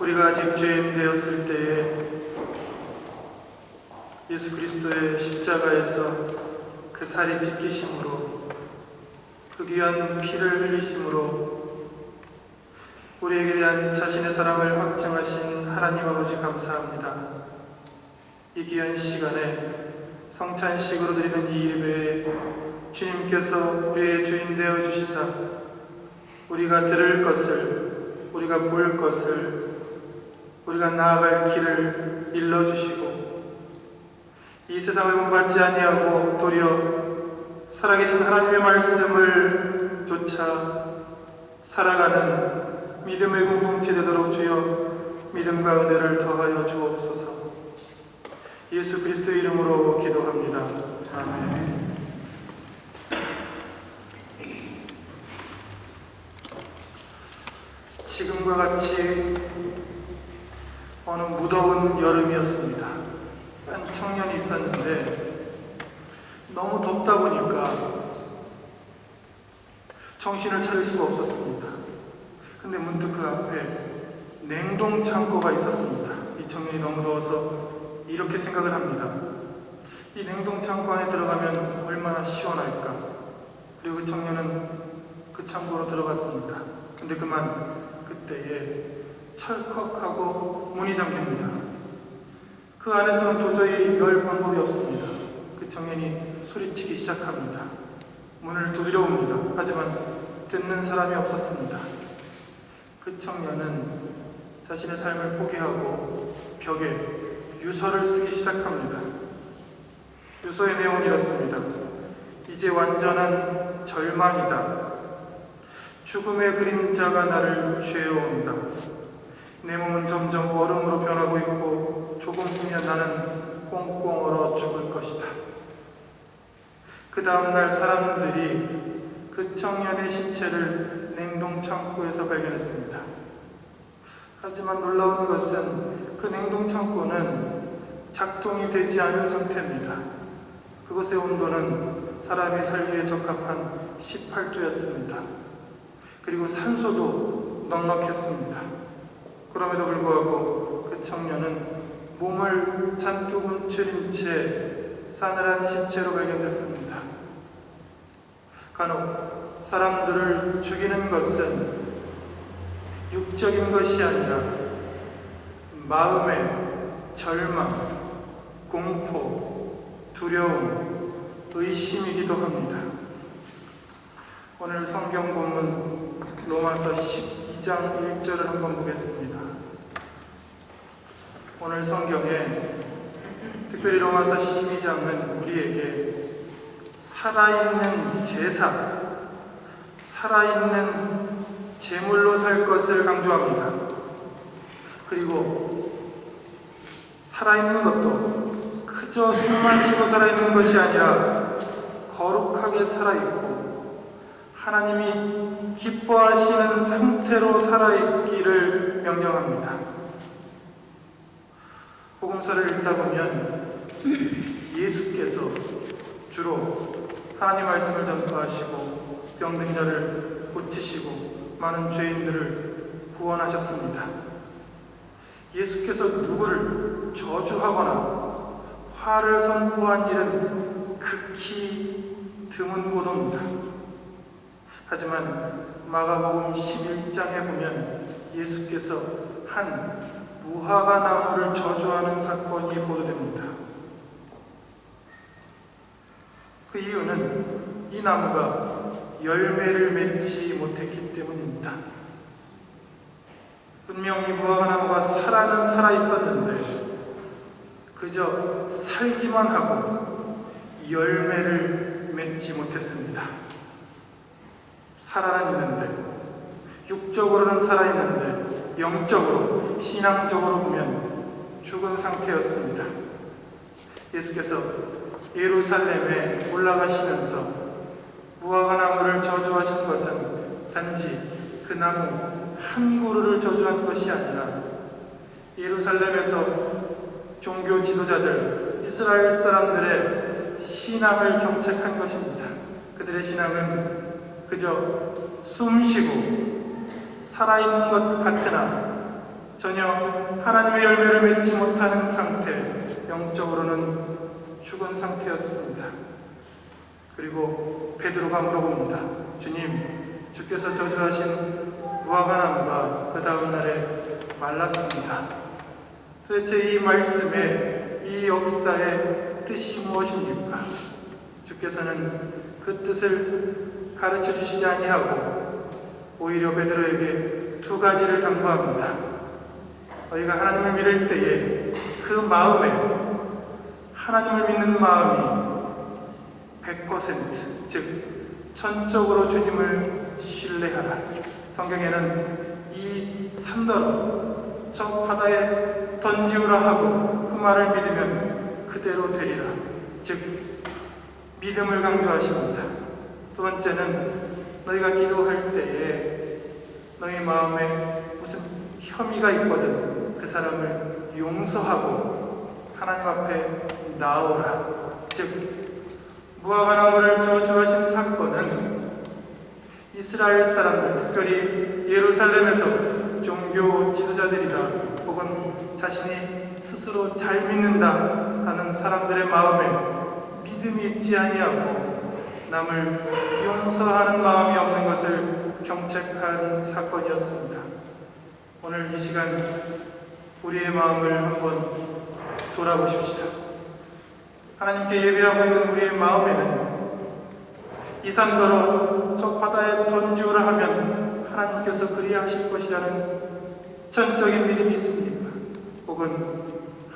우리가 아직 죄인 되었을 때에 예수 그리스도의 십자가에서 그 살이 찢기심으로 그 귀한 피를 흘리심으로 우리에게 대한 자신의 사랑을 확증하신 하나님 아버지 감사합니다. 이 귀한 시간에 성찬식으로 드리는 이 예배에 주님께서 우리의 주인 되어 주시사 우리가 들을 것을, 우리가 볼 것을, 우리가 나아갈 길을 일러주시고 이 세상을 본받지 아니하고 도리어 살아계신 하나님의 말씀을 쫓아 살아가는 믿음의 공동체 되도록 주여 믿음과 은혜를 더하여 주옵소서. 예수 그리스도의 이름으로 기도합니다. 아멘. 지금과 같이 어느 무더운 여름이었습니다. 한 청년이 있었는데 너무 덥다 보니까 정신을 차릴 수가 없었습니다. 근데 문득 그 앞에 냉동 창고가 있었습니다. 이 청년이 너무 더워서 이렇게 생각을 합니다. 이 냉동 창고 안에 들어가면 얼마나 시원할까. 그리고 그 청년은 그 창고로 들어갔습니다. 근데 그만 그때에 철컥하고 문이 잠깁니다. 그 안에서는 도저히 열 방법이 없습니다. 그 청년이 소리치기 시작합니다. 문을 두드려 옵니다. 하지만 듣는 사람이 없었습니다. 그 청년은 자신의 삶을 포기하고 벽에 유서를 쓰기 시작합니다. 유서의 내용은 이렇습니다. 이제 완전한 절망이다. 죽음의 그림자가 나를 죄어온다. 내 몸은 점점 얼음으로 변하고 있고 조금 후면 나는 꽁꽁 얼어 죽을 것이다. 그 다음날 사람들이 그 청년의 시체를 냉동 창고에서 발견했습니다. 하지만 놀라운 것은 그 냉동 창고는 작동이 되지 않은 상태입니다. 그곳의 온도는 사람이 살기에 적합한 18도였습니다. 그리고 산소도 넉넉했습니다. 그럼에도 불구하고 그 청년은 몸을 잔뜩 움츠린 채 싸늘한 시체로 발견됐습니다. 간혹 사람들을 죽이는 것은 육적인 것이 아니라 마음의 절망, 공포, 두려움, 의심이기도 합니다. 오늘 성경 본문 로마서 12장 1절을 한번 보겠습니다. 오늘 성경에 특별히 로마서 12장은 우리에게 살아있는 제사, 살아있는 제물로 살 것을 강조합니다. 그리고 살아있는 것도 그저 숨만 쉬고 살아있는 것이 아니라 거룩하게 살아있고 하나님이 기뻐하시는 상태로 살아있기를 명령합니다. 복음서를 읽다 보면 예수께서 주로 하나님 말씀을 전파하시고 병든 자를 고치시고 많은 죄인들을 구원하셨습니다. 예수께서 누구를 저주하거나 화를 선포한 일은 극히 드문고도입니다. 하지만 마가복음 11장에 보면 예수께서 한 무화과 나무를 저주하는 사건이 보도됩니다. 그 이유는 이 나무가 열매를 맺지 못했기 때문입니다. 분명히 무화과 나무가 살아는 살아있었는데 그저 살기만 하고 열매를 맺지 못했습니다. 살아는 있는데 육적으로는 살아있는데 영적으로 신앙적으로 보면 죽은 상태였습니다. 예수께서 예루살렘에 올라가시면서 무화과 나무를 저주하신 것은 단지 그 나무 한 그루를 저주한 것이 아니라 예루살렘에서 종교 지도자들, 이스라엘 사람들의 신앙을 경책한 것입니다. 그들의 신앙은 그저 숨쉬고 살아있는 것 같으나 전혀 하나님의 열매를 맺지 못하는 상태, 영적으로는 죽은 상태였습니다. 그리고 베드로가 물어봅니다. 주님, 주께서 저주하신 무화과나무가 그 다음 날에 말랐습니다. 도대체 이 말씀의, 이 역사의 뜻이 무엇입니까? 주께서는 그 뜻을 가르쳐 주시지 아니하고 오히려 베드로에게 두 가지를 당부합니다. 너희가 하나님을 믿을 때에 그 마음에, 하나님을 믿는 마음이 100%, 즉 전적으로 주님을 신뢰하라. 성경에는 이 산더러 저 바다에 던지우라 하고 그 말을 믿으면 그대로 되리라. 즉 믿음을 강조하십니다. 두 번째는 너희가 기도할 때에 너희 마음에 무슨 혐의가 있거든 그 사람을 용서하고 하나님 앞에 나오라. 즉 무화과나무를 저주하신 사건은 이스라엘 사람들, 특별히 예루살렘에서 종교 지도자들이나 혹은 자신이 스스로 잘 믿는다 하는 사람들의 마음에 믿음이 있지 아니하고 남을 용서하는 마음이 없는 것을 경책한 사건이었습니다. 오늘 이 시간 우리의 마음을 한번 돌아보십시다. 하나님께 예배하고 있는 우리의 마음에는 이 산더러 저 바다에 던지우라 하면 하나님께서 그리하실 것이라는 전적인 믿음이 있습니까? 혹은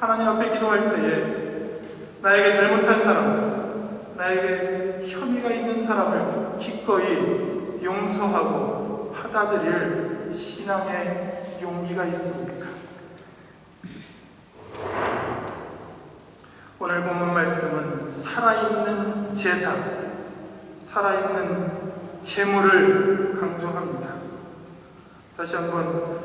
하나님 앞에 기도할 때에 나에게 잘못한 사람, 나에게 혐의가 있는 사람을 기꺼이 용서하고 받아들일 신앙의 용기가 있습니까? 오늘 본문 말씀은 살아있는 제사, 살아있는 제물을 강조합니다. 다시 한번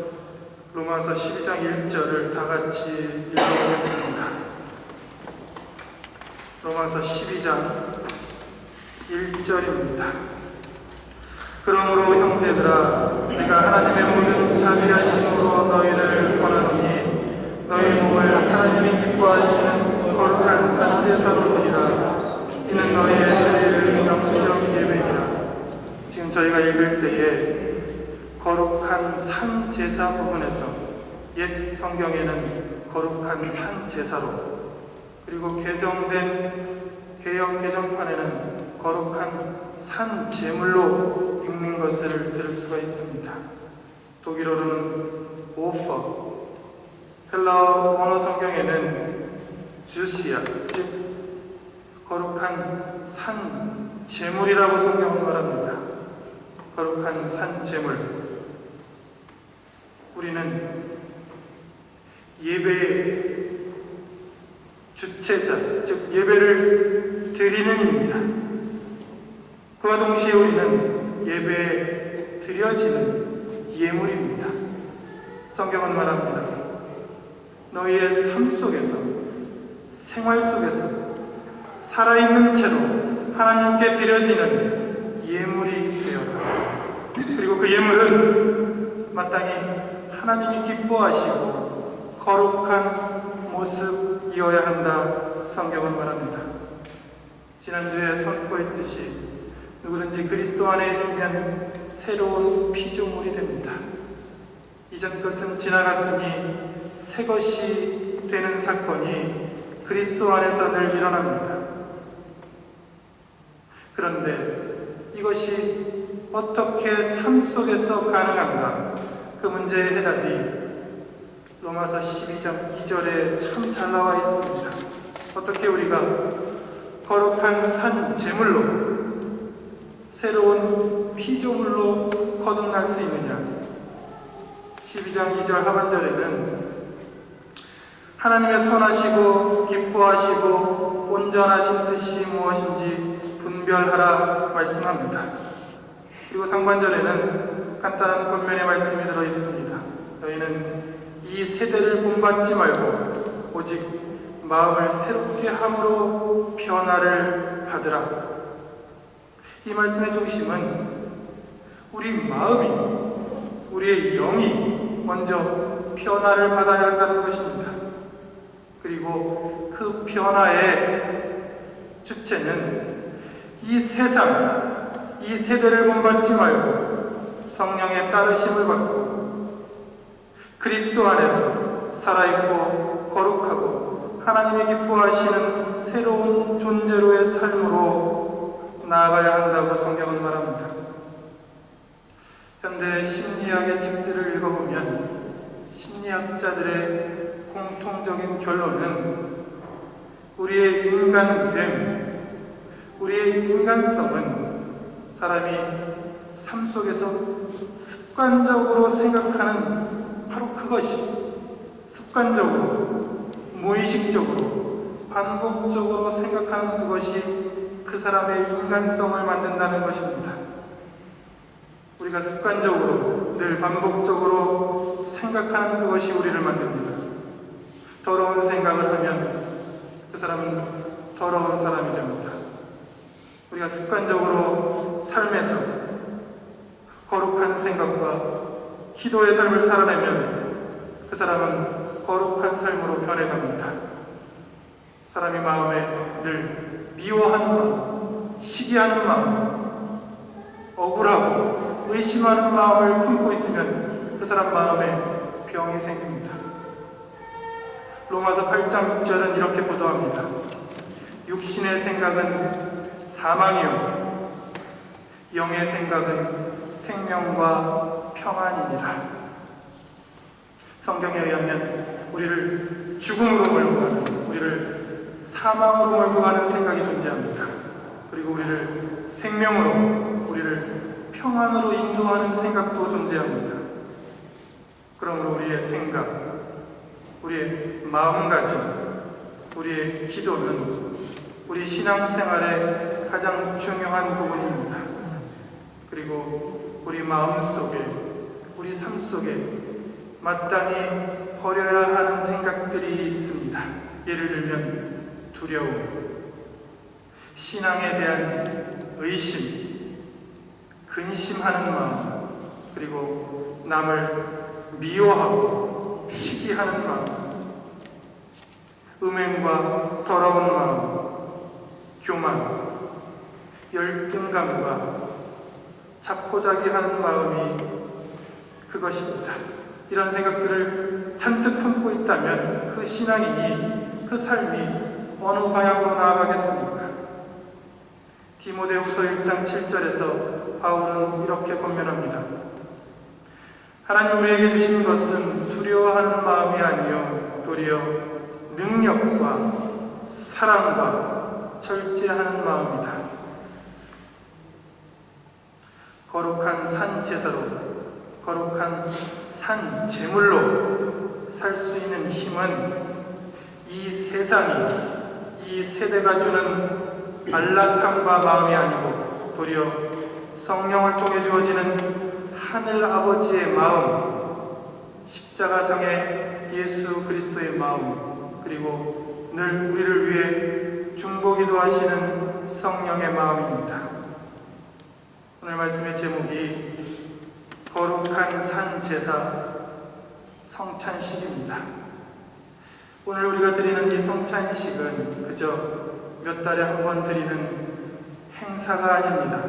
로마서 12장 1절을 다 같이 읽어보겠습니다. 로마서 12장 1절입니다. 그러므로 형제들아, 내가 하나님의 모든 자비하심으로 너희를 권하노니 너희 몸을 하나님이 기뻐하시는 거룩한 산제사로 드리라. 이는 너희의 드릴 영적 예배니라. 지금 저희가 읽을 때에 거룩한 산제사 부분에서 옛 성경에는 거룩한 산제사로, 그리고 개정된 개역 개정판에는 거룩한 산제물로 읽는 것을 들을 수가 있습니다. 독일어로는 오퍼, 헬라어 원어 성경에는 주시아, 즉 거룩한 산제물이라고 성경은 말합니다. 거룩한 산제물. 우리는 예배의 주체자, 즉 예배를 드리는 입니다. 그와 동시에 우리는 예배에 드려지는 예물입니다. 성경은 말합니다. 너희의 삶 속에서, 생활 속에서 살아있는 채로 하나님께 드려지는 예물이 되어라. 그리고 그 예물은 마땅히 하나님이 기뻐하시고 거룩한 모습이어야 한다. 성경은 말합니다. 지난주에 선포했듯이 누구든지 그리스도 안에 있으면 새로운 피조물이 됩니다. 이전 것은 지나갔으니 새 것이 되는 사건이 그리스도 안에서 늘 일어납니다. 그런데 이것이 어떻게 삶 속에서 가능한가? 그 문제의 해답이 로마서 12장 2절에 참 잘 나와 있습니다. 어떻게 우리가 거룩한 산 제물로, 새로운 피조물로 거듭날 수 있느냐? 12장 2절 하반절에는 하나님의 선하시고 기뻐하시고 온전하신 뜻이 무엇인지 분별하라 말씀합니다. 그리고 상반절에는 간단한 권면의 말씀이 들어있습니다. 너희는 이 세대를 본받지 말고 오직 마음을 새롭게 함으로 변화를 받으라. 이 말씀의 중심은 우리 마음이, 우리의 영이 먼저 변화를 받아야 한다는 것입니다. 그리고 그 변화의 주체는 이 세상, 이 세대를 본받지 말고 성령의 따르심을 받고 그리스도 안에서 살아있고 거룩하고 하나님이 기뻐하시는 새로운 존재로의 삶으로 나아가야 한다고 성경은 말합니다. 현대 심리학의 책들을 읽어보면 심리학자들의 공통적인 결론은 우리의 인간됨, 우리의 인간성은 사람이 삶 속에서 습관적으로 생각하는 바로 그것이 습관적으로, 무의식적으로, 반복적으로 생각하는 그것이 그 사람의 인간성을 만든다는 것입니다. 우리가 습관적으로 늘 반복적으로 생각하는 그것이 우리를 만듭니다. 더러운 생각을 하면 그 사람은 더러운 사람이 됩니다. 우리가 습관적으로 삶에서 거룩한 생각과 기도의 삶을 살아내면 그 사람은 거룩한 삶으로 변해갑니다. 사람이 마음에 늘 미워하는 마음, 시기하는 마음, 억울하고 의심하는 마음을 품고 있으면 그 사람 마음에 병이 생깁니다. 로마서 8장 6절은 이렇게 보도합니다. 육신의 생각은 사망이요 영의 생각은 생명과 평안이니라. 성경에 의하면 우리를 죽음으로 몰고 가는, 우리를 사망으로 몰고 가는 생각이 존재합니다. 그리고 우리를 생명으로, 우리를 평안으로 인도하는 생각도 존재합니다. 그러므로 우리의 생각, 우리의 마음가짐, 우리의 기도는 우리 신앙생활의 가장 중요한 부분입니다. 그리고 우리 마음속에, 우리 삶 속에 마땅히 버려야 하는 생각들이 있습니다. 예를 들면 두려움, 신앙에 대한 의심, 근심하는 마음, 그리고 남을 미워하고 시기하는 마음, 음행과 더러운 마음, 교만, 열등감과 자포자기하는 마음이 그것입니다. 이런 생각들을 잔뜩 품고 있다면 그 신앙인이, 그 삶이 어느 방향으로 나아가겠습니까? 디모데후서 1장 7절에서 바울은 이렇게 권면합니다. 하나님 우리에게 주신 것은 두려워하는 마음이 아니요 도리어 능력과 사랑과 절제하는 마음이다. 거룩한 산 제사로, 거룩한 산 제물로 살 수 있는 힘은 이 세상이, 이 세대가 주는 안락함과 마음이 아니고 도리어 성령을 통해 주어지는 하늘 아버지의 마음, 십자가상의 예수 그리스도의 마음, 그리고 늘 우리를 위해 중보기도 하시는 성령의 마음입니다. 오늘 말씀의 제목이 거룩한 산 제사 성찬식입니다. 오늘 우리가 드리는 이 성찬식은 그저 몇 달에 한 번 드리는 행사가 아닙니다.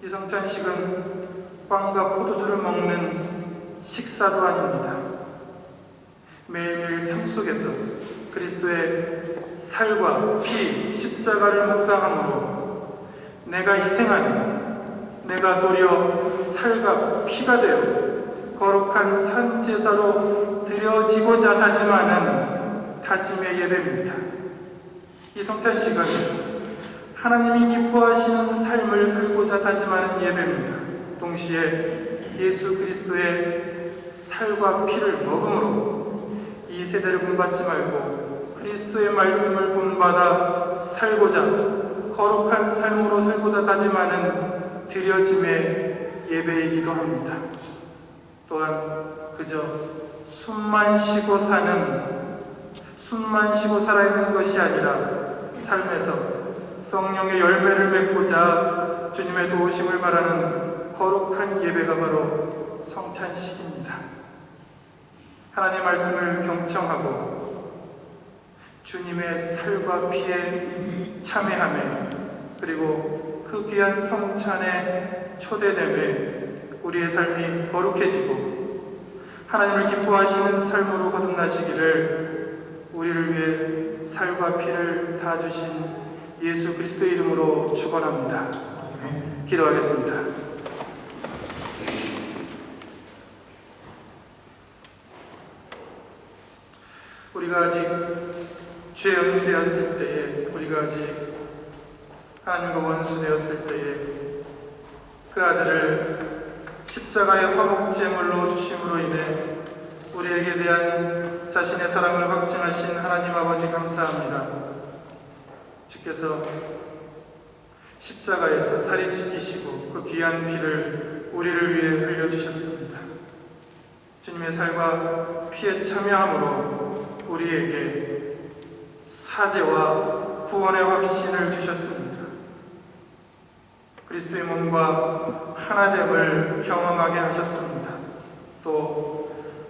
이 성찬식은 빵과 포도주를 먹는 식사도 아닙니다. 매일매일 삶 속에서 그리스도의 살과 피, 십자가를 묵상함으로 내가 희생하는, 내가 도리어 살과 피가 되어 거룩한 산제사로 드려지고자 다짐하는 다짐의 예배입니다. 이 성찬식은 하나님이 기뻐하시는 삶을 살고자 다짐하는 예배입니다. 동시에 예수 그리스도의 살과 피를 먹음으로 이 세대를 본받지 말고 그리스도의 말씀을 본받아 살고자, 거룩한 삶으로 살고자 다짐하는 드려짐의 예배이기도 합니다. 또한 그저 숨만 쉬고 살아있는 것이 아니라 삶에서 성령의 열매를 맺고자 주님의 도우심을 바라는 거룩한 예배가 바로 성찬식입니다. 하나님 말씀을 경청하고 주님의 살과 피에 참여하며 그리고 그 귀한 성찬에 초대됨에 우리의 삶이 거룩해지고 하나님을 기뻐하시는 삶으로 거듭나시기를 우리를 위해 살과 피를 다 주신 예수 그리스도의 이름으로 축원합니다. 기도하겠습니다. 우리가 아직 죄 연되었을 때에, 우리가 아직 하나님과 원수되었을 때에 그 아들을 십자가의 화목제물로 주심으로 인해 우리에게 대한 자신의 사랑을 확증하신 하나님 아버지 감사합니다. 주께서 십자가에서 살이 찢기시고 그 귀한 피를 우리를 위해 흘려주셨습니다. 주님의 살과 피에 참여함으로 우리에게 사죄와 구원의 확신을 주셨습니다. 그리스도의 몸과 하나됨을 경험하게 하셨습니다. 또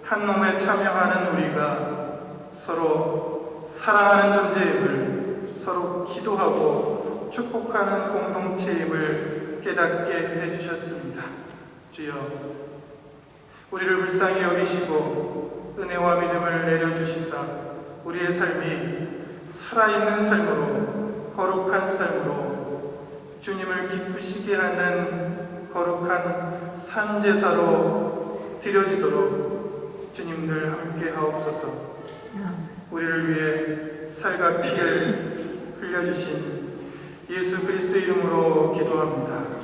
한 몸에 참여하는 우리가 서로 사랑하는 존재임을, 서로 기도하고 축복하는 공동체임을 깨닫게 해주셨습니다. 주여, 우리를 불쌍히 여기시고 은혜와 믿음을 내려주시사 우리의 삶이 살아있는 삶으로, 거룩한 삶으로 주님을 기쁘시게 하는 거룩한 산제사로 드려지도록 주님들 함께 하옵소서. 우리를 위해 살과 피를 흘려주신 예수 그리스도 이름으로 기도합니다.